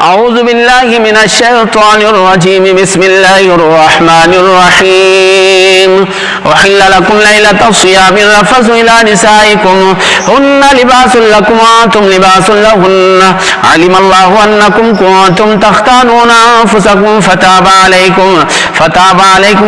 اعوذ باللہ من الشیطان الرجیم بسم اللہ الرحمن الرحیم احل لکم لیلۃ الصیام الرفث الی نسائکم ہن لباس لکم وانتم لباس لہن علم اللہ انکم کنتم تختانون انفسکم فتاب علیکم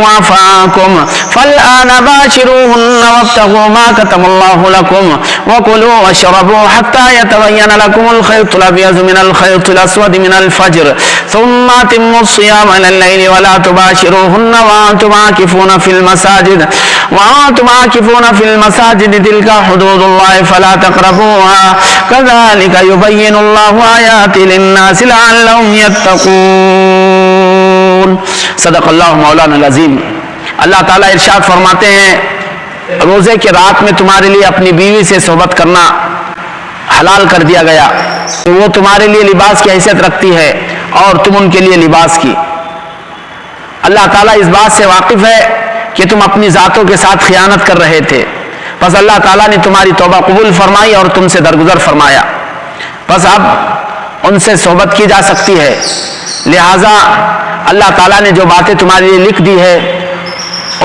وعفا عنکم فالآن باشروہن وابتغوا ما کتب اللہ لکم وکلوا واشربوا حتی یتبین لکم الخیط الابیض من الخیط الاسود من الفجر ثم اتموا الصيام الى الليل ولا تباشروهن وانتم عاكفون في المساجد تلك حدود الله فلا تقربوها كذلك يبين الله آياته للناس لعلهم يتقون. صدق اللہ مولانا العظیم. اللہ تعالیٰ ارشاد فرماتے ہیں روزے کے رات میں تمہارے لیے اپنی بیوی سے صحبت کرنا حلال کر دیا گیا. وہ تمہارے لیے لباس کی حیثیت رکھتی ہے اور تم ان کے لیے لباس کی. اللہ تعالیٰ اس بات سے واقف ہے کہ تم اپنی ذاتوں کے ساتھ خیانت کر رہے تھے، پس اللہ تعالیٰ نے تمہاری توبہ قبول فرمائی اور تم سے درگزر فرمایا. پس اب ان سے صحبت کی جا سکتی ہے. لہٰذا اللہ تعالیٰ نے جو باتیں تمہارے لیے لکھ دی ہے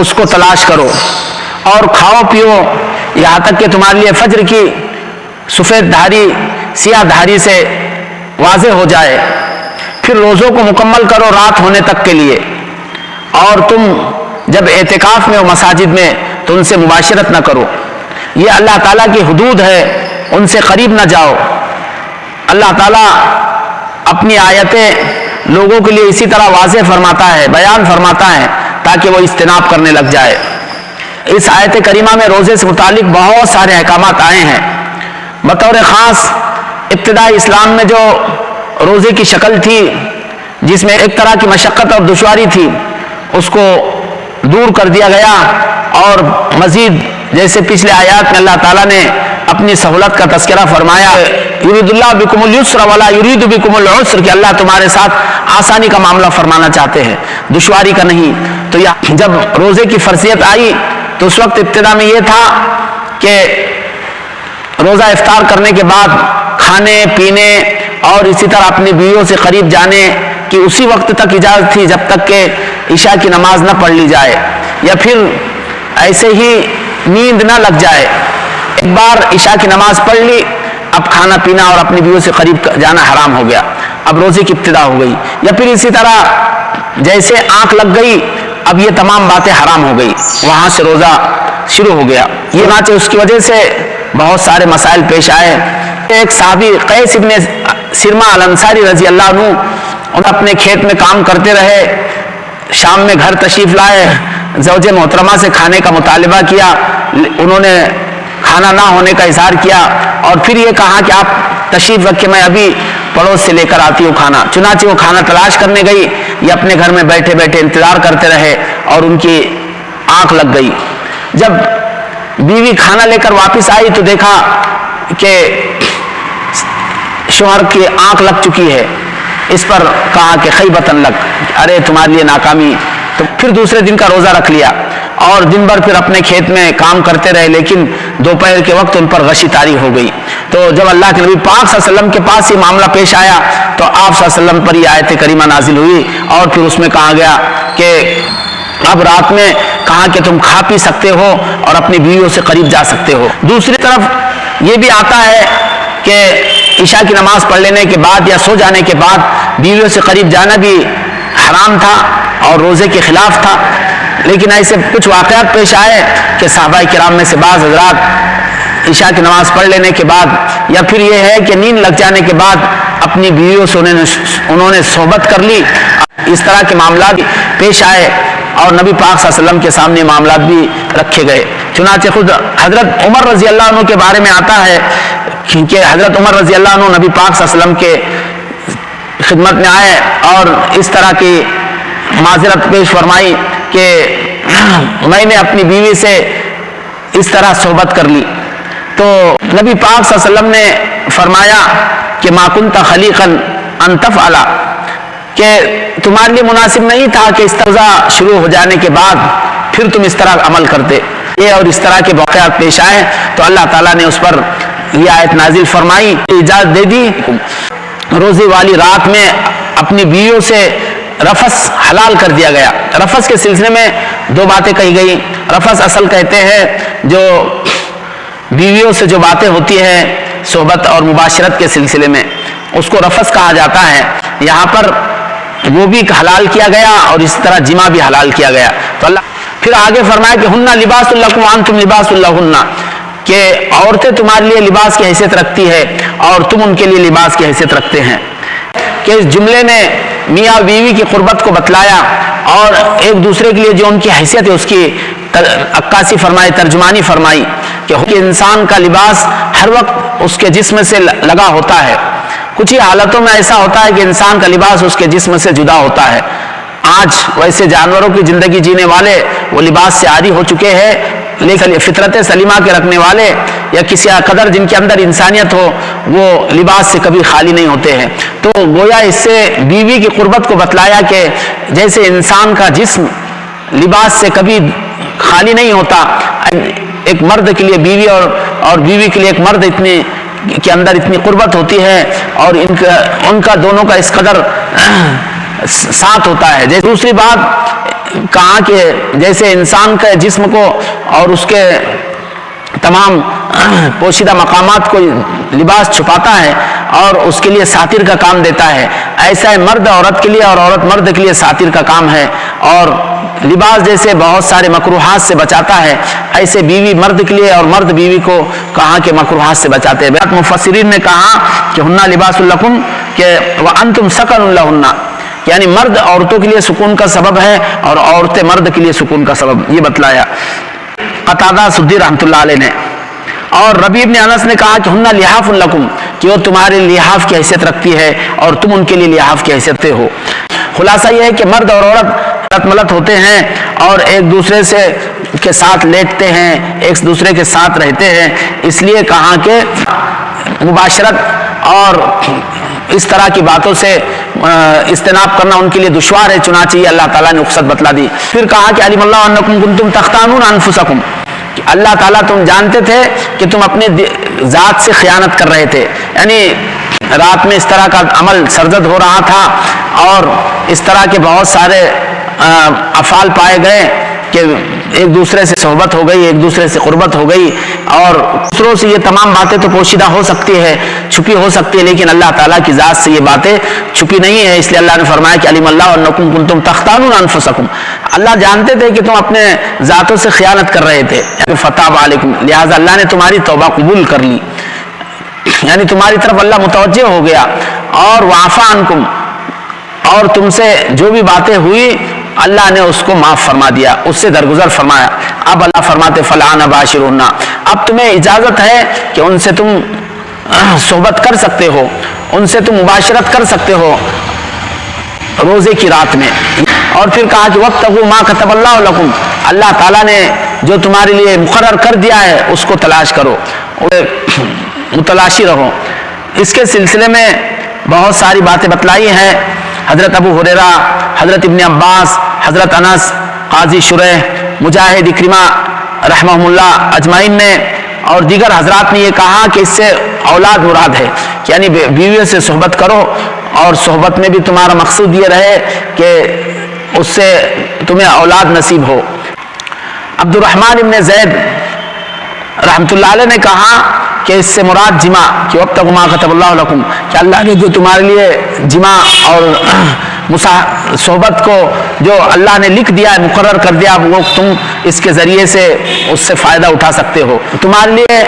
اس کو تلاش کرو اور کھاؤ پیو یہاں تک کہ تمہارے لیے فجر کی سفید دھاری سیاہ دھاری سے واضح ہو جائے. پھر روزوں کو مکمل کرو رات ہونے تک کے لیے. اور تم جب اعتکاف میں ہو مساجد میں تو ان سے مباشرت نہ کرو. یہ اللہ تعالیٰ کی حدود ہے، ان سے قریب نہ جاؤ. اللہ تعالیٰ اپنی آیتیں لوگوں کے لیے اسی طرح واضح فرماتا ہے، بیان فرماتا ہے تاکہ وہ اجتناب کرنے لگ جائے. اس آیت کریمہ میں روزے سے متعلق بہت سارے احکامات آئے ہیں. بطور خاص ابتدائی اسلام میں جو روزے کی شکل تھی جس میں ایک طرح کی مشقت اور دشواری تھی اس کو دور کر دیا گیا، اور مزید جیسے پچھلے آیات میں اللہ تعالیٰ نے اپنی سہولت کا تذکرہ فرمایا، یرید اللہ بکم اليسر ولا یرید بکم العسر، کہ اللہ تمہارے ساتھ آسانی کا معاملہ فرمانا چاہتے ہیں، دشواری کا نہیں. تو جب روزے کی فرضیت آئی تو اس وقت ابتدا میں یہ تھا کہ روزہ افطار کرنے کے بعد کھانے پینے اور اسی طرح اپنی بیویوں سے قریب جانے کی اسی وقت تک اجازت تھی جب تک کہ عشاء کی نماز نہ پڑھ لی جائے یا پھر ایسے ہی نیند نہ لگ جائے. ایک بار عشاء کی نماز پڑھ لی اب کھانا پینا اور اپنی بیویوں سے قریب جانا حرام ہو گیا، اب روزے کی ابتدا ہو گئی. یا پھر اسی طرح جیسے آنکھ لگ گئی اب یہ تمام باتیں حرام ہو گئی، وہاں سے روزہ شروع ہو گیا. یہ چنانچہ اس کی وجہ سے بہت سارے مسائل پیش آئے. ایک صحابی قیس ابن سرمہ الانصاری رضی اللہ عنہ اپنے کھیت میں کام کرتے رہے، شام میں گھر تشریف لائے، زوج محترمہ سے کھانے کا مطالبہ کیا، انہوں نے کھانا نہ ہونے کا اظہار کیا اور پھر یہ کہا کہ آپ تشریف رکھ کے میں ابھی پڑوس سے لے کر آتی ہوں کھانا. چنانچہ وہ کھانا تلاش کرنے گئی، یہ اپنے گھر میں بیٹھے بیٹھے انتظار کرتے رہے اور ان کی آنکھ لگ گئی. جب بیوی کھانا لے کر واپس آئی تو دیکھا کہ شوہر کی آنکھ لگ چکی ہے. اس پر کہا کہ خیبتن لک، ارے تمہارے لیے ناکامی. تو پھر دوسرے دن کا روزہ رکھ لیا اور دن بھر پھر اپنے کھیت میں کام کرتے رہے، لیکن دوپہر کے وقت ان پر غشی طاری ہو گئی. تو جب اللہ کے نبی پاک صلی اللہ علیہ وسلم کے پاس یہ معاملہ پیش آیا تو آپ صلی اللہ علیہ وسلم پر یہ آیت کریمہ نازل ہوئی اور پھر اس میں کہا گیا کہ اب رات میں کہا کہ تم کھا پی سکتے ہو اور اپنی بیویوں سے قریب جا سکتے ہو. دوسری طرف یہ بھی آتا ہے کہ عشاء کی نماز پڑھ لینے کے بعد یا سو جانے کے بعد بیویوں سے قریب جانا بھی حرام تھا اور روزے کے خلاف تھا. لیکن ایسے کچھ واقعات پیش آئے کہ صحابہ کرام میں سے بعض حضرات عشاء کی نماز پڑھ لینے کے بعد یا پھر یہ ہے کہ نیند لگ جانے کے بعد اپنی بیویوں سے انہوں نے صحبت کر لی. اس طرح کے معاملات پیش آئے اور نبی پاک صلی اللہ علیہ وسلم کے سامنے معاملات بھی رکھے گئے. چنانچہ خود حضرت عمر رضی اللہ عنہ کے بارے میں آتا ہے کہ حضرت عمر رضی اللہ عنہ نبی پاک صلی اللہ علیہ وسلم کے خدمت میں آئے اور اس طرح کی معذرت پیش فرمائی کہ میں نے اپنی بیوی سے اس طرح صحبت کر لی. تو نبی پاک صلی اللہ علیہ وسلم نے فرمایا کہ ما کنت خلیقا ان تفعل، کہ تمہارے لیے مناسب نہیں تھا کہ استغذا شروع ہو جانے کے بعد پھر تم اس طرح عمل کرتے. یہ اور اس طرح کے واقعات پیش آئے تو اللہ تعالیٰ نے اس پر یہ آیت نازل فرمائی، اجازت دے دی. روزے والی رات میں اپنی بیویوں سے رفث حلال کر دیا گیا۔ رفث کے سلسلے میں دو باتیں کہی گئی۔ رفث اصل کہتے ہیں جو بیویوں سے جو باتیں ہوتی ہیں صحبت اور مباشرت کے سلسلے میں، اس کو رفث کہا جاتا ہے۔ یہاں پر وہ بھی حلال کیا گیا اور اس طرح جماع بھی حلال کیا گیا۔ تو اللہ پھر آگے فرمایا کہ ہن لباس لکم وانتم لباس لہن، کہ عورتیں تمہارے لیے لباس کی حیثیت رکھتی ہے اور تم ان کے لیے لباس کی حیثیت رکھتے ہیں۔ کہ اس جملے میں میاں بیوی کی قربت کو بتلایا اور ایک دوسرے کے لیے جو ان کی حیثیت ہے اس کی عکاسی فرمائی، ترجمانی فرمائی کہ انسان کا لباس ہر وقت اس کے جسم سے لگا ہوتا ہے۔ کچھ ہی حالتوں میں ایسا ہوتا ہے کہ انسان کا لباس اس کے جسم سے جدا ہوتا ہے۔ آج ویسے جانوروں کی زندگی جینے والے وہ لباس سے عاری ہو چکے ہیں، لیکن فطرت سلیمہ کے رکھنے والے یا کسی قدر جن کے اندر انسانیت ہو وہ لباس سے کبھی خالی نہیں ہوتے ہیں۔ تو گویا اس سے بیوی کی قربت کو بتلایا کہ جیسے انسان کا جسم لباس سے کبھی خالی نہیں ہوتا، ایک مرد کے لیے بیوی اور بیوی کے لیے ایک مرد اتنی کے اندر اتنی قربت ہوتی ہے اور ان کا دونوں کا اس قدر ساتھ ہوتا ہے۔ جیسے دوسری بات کہا کہ جیسے انسان کے جسم کو اور اس کے تمام پوشیدہ مقامات کو لباس چھپاتا ہے اور اس کے لیے ساتر کا کام دیتا ہے، ایسا ہے مرد عورت کے لیے اور عورت مرد کے لیے ساتر کا کام ہے۔ اور لباس جیسے بہت سارے مکروہات سے بچاتا ہے، ایسے بیوی مرد کے لیے اور مرد بیوی کو کہا کہ مکروہات سے بچاتے ہیں۔ مفسرین نے کہا کہ ہن لباس لکم کہ وانتم سکن لہن، یعنی مرد عورتوں کے لیے سکون کا سبب ہے اور عورتیں مرد کے لیے سکون کا سبب، یہ بتلایا قتادہ سدی رحمۃ اللہ علیہ نے۔ اور ربیع بن انس نے کہا کہ ہن لحاف لکم، کہ وہ تمہارے لحاف کی حیثیت رکھتی ہے اور تم ان کے لیے لحاف کی حیثیت ہو۔ خلاصہ یہ ہے کہ مرد اور عورت ملت ہوتے ہیں اور ایک دوسرے سے کے ساتھ لیٹتے ہیں، ایک دوسرے کے ساتھ رہتے ہیں، اس لیے کہا کہ مباشرت اور اس طرح کی باتوں سے اجتناب کرنا ان کے لیے دشوار ہے، چنانچہ اللہ تعالیٰ نے رخصت بتلا دی۔ پھر کہا کہ علم اللہ انکم کنتم تختانون انفسکم، کہ اللہ تعالیٰ تم جانتے تھے کہ تم اپنے ذات سے خیانت کر رہے تھے، یعنی رات میں اس طرح کا عمل سرزد ہو رہا تھا اور اس طرح کے بہت سارے افعال پائے گئے کہ ایک دوسرے سے صحبت ہو گئی، ایک دوسرے سے قربت ہو گئی، اور دوسروں سے یہ تمام باتیں تو پوشیدہ ہو سکتی ہے، چھپی ہو سکتی ہے، لیکن اللہ تعالیٰ کی ذات سے یہ باتیں چھپی نہیں ہے۔ اس لیے اللہ نے فرمایا کہ علم اللہ انکم کنتم تختانون انفسکم، اللہ جانتے تھے کہ تم اپنے ذاتوں سے خیانت کر رہے تھے، فتاب علیکم، لہٰذا اللہ نے تمہاری توبہ قبول کر لی، یعنی تمہاری طرف اللہ متوجہ ہو گیا، اور وعفا عنکم، اور تم سے جو بھی باتیں ہوئی اللہ نے اس کو معاف فرما دیا، اس سے درگزر فرمایا۔ اب اللہ فرماتے فالآن باشرہن، اب تمہیں اجازت ہے کہ ان سے تم صحبت کر سکتے ہو، ان سے تم مباشرت کر سکتے ہو روزے کی رات میں۔ اور پھر کہا کہ وابتغوا ما كتب اللہ لکم، اللہ تعالیٰ نے جو تمہارے لیے مقرر کر دیا ہے اس کو تلاش کرو، متلاشی رہو۔ اس کے سلسلے میں بہت ساری باتیں بتلائی ہیں، حضرت ابو ہریرہ، حضرت ابن عباس، حضرت انس، قاضی شریح، مجاہد، اکرمہ رحمہم اللہ اجمعین نے اور دیگر حضرات نے یہ کہا کہ اس سے اولاد مراد ہے، یعنی بیویوں سے صحبت کرو اور صحبت میں بھی تمہارا مقصود یہ رہے کہ اس سے تمہیں اولاد نصیب ہو۔ عبد الرحمن ابن زید رحمۃ اللہ علیہ نے کہا کہ اس سے مراد جماع، کہ وابتغوا ما كتب اللہ لکم، کہ اللہ نے جو تمہارے لیے جماع اور صحبت کو جو اللہ نے لکھ دیا ہے، مقرر کر دیا، وہ تم اس کے ذریعے سے اس سے فائدہ اٹھا سکتے ہو۔ تمہارے لیے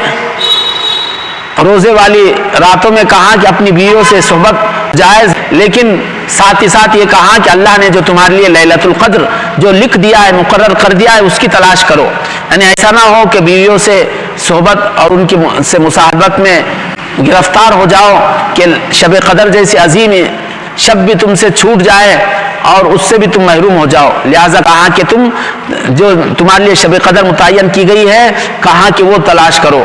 روزے والی راتوں میں کہا کہ اپنی بیویوں سے صحبت جائز، لیکن ساتھ ہی ساتھ یہ کہا کہ اللہ نے جو تمہارے لیے لیلۃ القدر جو لکھ دیا ہے، مقرر کر دیا ہے، اس کی تلاش کرو، یعنی ایسا نہ ہو کہ بیویوں سے صحبت اور ان کی سے مصاحبت میں گرفتار ہو جاؤ کہ شب قدر جیسی عظیم شب بھی تم سے چھوٹ جائے اور اس سے بھی تم محروم ہو جاؤ۔ لہٰذا کہا کہ تم جو تمہارے لیے شب قدر متعین کی گئی ہے، کہا کہ وہ تلاش کرو۔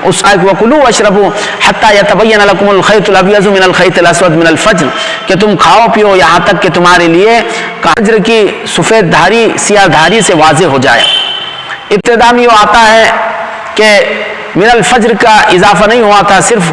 اس آیت وَكُلُوا وَاشْرَبُوا حَتَّى يَتَبَيَّنَ لَكُمُ الْخَيْطُ الْأَبْيَضُ مِنَ الْخَيْطِ الْأَسْوَدِ مِنَ الْفَجْرِ، کہ تم کھاؤ پیو یہاں تک کہ تمہارے لیے فجر کی سفید دھاری سیاہ دھاری سے واضح ہو جائے۔ ابتدا میں یہ آتا ہے کہ من الفجر کا اضافہ نہیں ہوا تھا، صرف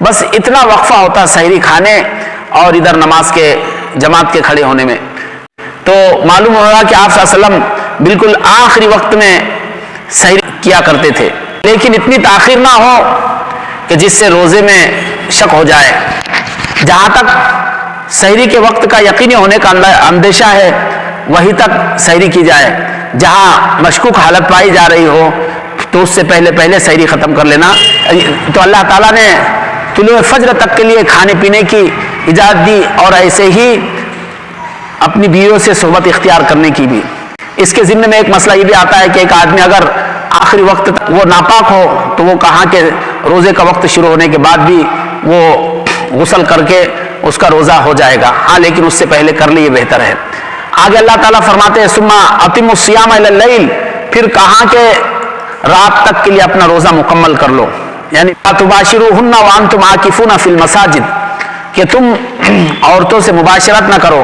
بس اتنا وقفہ ہوتا سحری کھانے اور ادھر نماز کے جماعت کے کھڑے ہونے میں. تو معلوم ہوگا کہ آپ صلی اللہ علیہ وسلم بالکل آخری وقت میں سحری کیا کرتے تھے، لیکن اتنی تاخیر نہ ہو کہ جس سے روزے میں شک ہو جائے. جہاں تک سحری کے وقت کا یقینی ہونے کا اندیشہ ہے وہیں تک سحری کی جائے. جہاں مشکوک حالت پائی جا رہی ہو تو اس سے پہلے سحری ختم کر لینا. تو اللہ تعالیٰ نے طلوع فجر تک کے لیے کھانے پینے کی اجازت دی، اور ایسے ہی اپنی بیویوں سے صحبت اختیار کرنے کی بھی. اس کے ضمن میں ایک مسئلہ یہ بھی آتا ہے کہ ایک آدمی اگر آخری وقت تک وہ ناپاک ہو تو وہ کہاں کہ روزے کا وقت شروع ہونے کے بعد بھی وہ غسل کر کے اس کا روزہ ہو جائے گا. ہاں لیکن اس سے پہلے کر لیے بہتر ہے. آگے اللہ تعالیٰ فرماتے ہیں ثم اتموا الصیام الی اللیل، پھر کہاں کہ رات تک کے لیے اپنا روزہ مکمل کر لو. یعنی لا تباشروہن وانتم عاکفون فی المساجد، کہ تم عورتوں سے مباشرت نہ کرو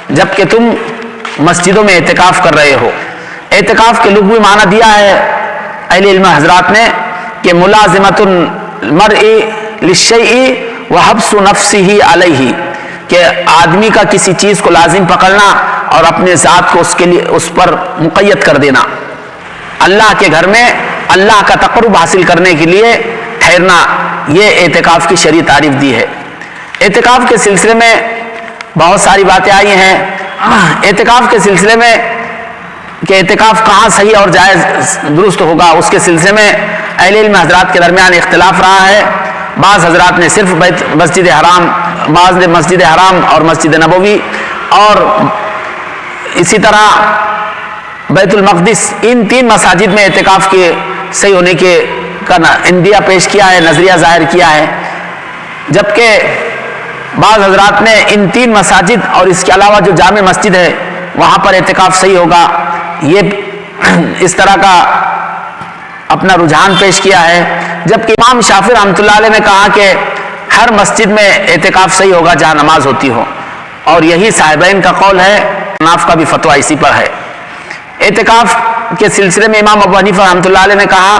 جبکہ تم مسجدوں میں اعتکاف کر رہے ہو. اعتکاف کے لغوی معنی دیا ہے اہل علم حضرات نے کہ ملازمۃ المرء للشیء وحبس نفسہ علیہ، کہ آدمی کا کسی چیز کو لازم پکڑنا اور اپنے ذات کو اس پر مقید کر دینا. اللہ کے گھر میں اللہ کا تقرب حاصل کرنے کے لیے ٹھہرنا، یہ اعتکاف کی شرعی تعریف دی ہے. اعتکاف کے سلسلے میں بہت ساری باتیں آئی ہیں. اعتکاف کے سلسلے میں کہ اعتکاف کہاں صحیح اور جائز درست ہوگا، اس کے سلسلے میں اہل علم حضرات کے درمیان اختلاف رہا ہے. بعض حضرات نے صرف مسجد حرام، بعض نے مسجد حرام اور مسجد نبوی اور اسی طرح بیت المقدس، ان تین مساجد میں اعتکاف کے صحیح ہونے کے کا اندیہ پیش کیا ہے، نظریہ ظاہر کیا ہے. جبکہ بعض حضرات نے ان تین مساجد اور اس کے علاوہ جو جامع مسجد ہے وہاں پر اعتکاف صحیح ہوگا، یہ اس طرح کا اپنا رجحان پیش کیا ہے. جبکہ امام شافعی رحمۃ اللہ علیہ نے کہا کہ ہر مسجد میں اعتکاف صحیح ہوگا جہاں نماز ہوتی ہو، اور یہی صاحبین کا قول ہے. حناف کا بھی فتویٰ اسی پر ہے. اعتکاف کے سلسلے میں امام ابو حنیفہ رحمۃ اللہ علیہ نے کہا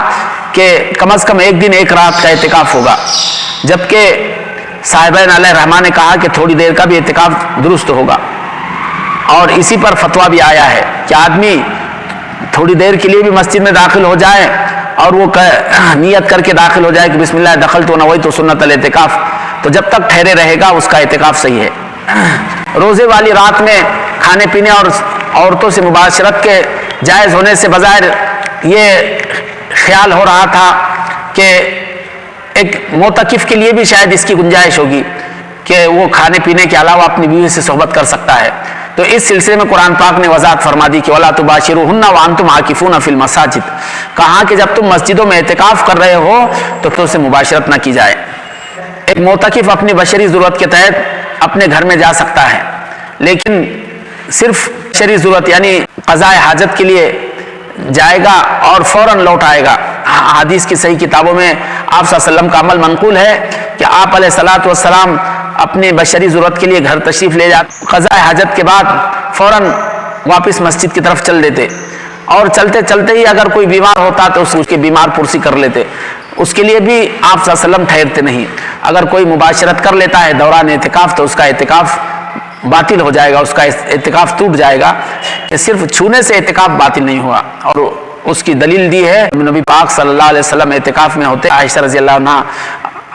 کہ کم از کم ایک دن ایک رات کا اعتکاف ہوگا، جبکہ صاحبین علیہ الرحمٰن نے کہا کہ تھوڑی دیر کا بھی اعتکاف درست ہوگا. اور اسی پر فتویٰ بھی آیا ہے کہ آدمی تھوڑی دیر کے لیے بھی مسجد میں داخل ہو جائے اور وہ نیت کر کے داخل ہو جائے کہ بسم اللہ دخلت ونویت سنت الاعتکاف، تو جب تک ٹھہرے رہے گا اس کا اعتکاف صحیح ہے. روزے والی رات میں کھانے پینے اور عورتوں سے مباشرت کے جائز ہونے سے بظاہر یہ خیال ہو رہا تھا کہ ایک معتکف کے لیے بھی شاید اس کی گنجائش ہوگی کہ وہ کھانے پینے کے علاوہ اپنی بیوی سے صحبت کر سکتا ہے. تو اس سلسلے میں قرآن پاک نے وضاحت فرما دی کہ وَلَا تُبَاشِرُوهُنَّ وَأَنْتُمْ عَاكِفُونَ فِي الْمَسَاجِدِ، کہا کہ جب تم مسجدوں میں اعتکاف کر رہے ہو تو تم سے مباشرت نہ کی جائے. ایک معتکف اپنی بشری ضرورت کے تحت اپنے گھر میں جا سکتا ہے، لیکن صرف بشری ضرورت یعنی قضاء حاجت کے لیے جائے گا اور فوراً لوٹ آئے گا. حدیث کی صحیح کتابوں میں آپ صلی اللہ علیہ وسلم کا عمل منقول ہے کہ آپ علیہ الصلوۃ والسلام اپنی بشری ضرورت کے لیے گھر تشریف لے جاتے، قضاء حاجت کے بعد فوراً واپس مسجد کی طرف چل دیتے، اور چلتے چلتے ہی اگر کوئی بیمار ہوتا تو اس کی بیمار پرسی کر لیتے. اس کے لیے بھی آپ صلی اللہ علیہ وسلم ٹھہرتے نہیں. اگر کوئی مباشرت کر لیتا ہے دوران اعتکاف تو اس کا اعتکاف باطل ہو جائے گا، اس کا اعتکاف ٹوٹ جائے گا. کہ صرف چھونے سے اعتکاف باطل نہیں ہوا، اور اس کی دلیل دی ہے نبی پاک صلی اللہ علیہ وسلم اعتکاف میں ہوتے، عائشہ رضی اللہ عنہ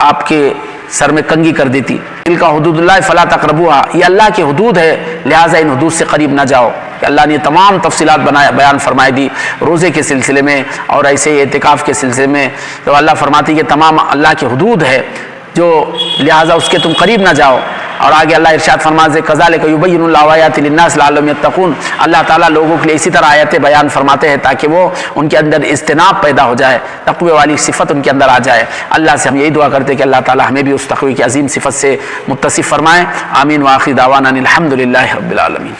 آپ کے سر میں کنگھی کر دیتی. تلک حدود اللہ فلا تقربوها، یہ اللہ کی حدود ہے لہٰذا ان حدود سے قریب نہ جاؤ. کہ اللہ نے تمام تفصیلات بیان فرمائی دی روزے کے سلسلے میں اور ایسے ہی اعتکاف کے سلسلے میں. تو اللہ فرماتی کہ تمام اللہ کی حدود ہے جو لہٰذا اس کے تم قریب نہ جاؤ. اور آگے اللہ ارشاد فرماتے کذالک یبین اللہ آیات للناس لعلہم یتقون، اللہ تعالیٰ لوگوں کے لیے اسی طرح آیتیں بیان فرماتے ہیں تاکہ وہ ان کے اندر اجتناب پیدا ہو جائے، تقوی والی صفت ان کے اندر آ جائے. اللہ سے ہم یہی دعا کرتے ہیں کہ اللہ تعالیٰ ہمیں بھی اس تقوی کی عظیم صفت سے متصف فرمائے. آمین. وآخر دعوانا الحمد للہ رب العالمین.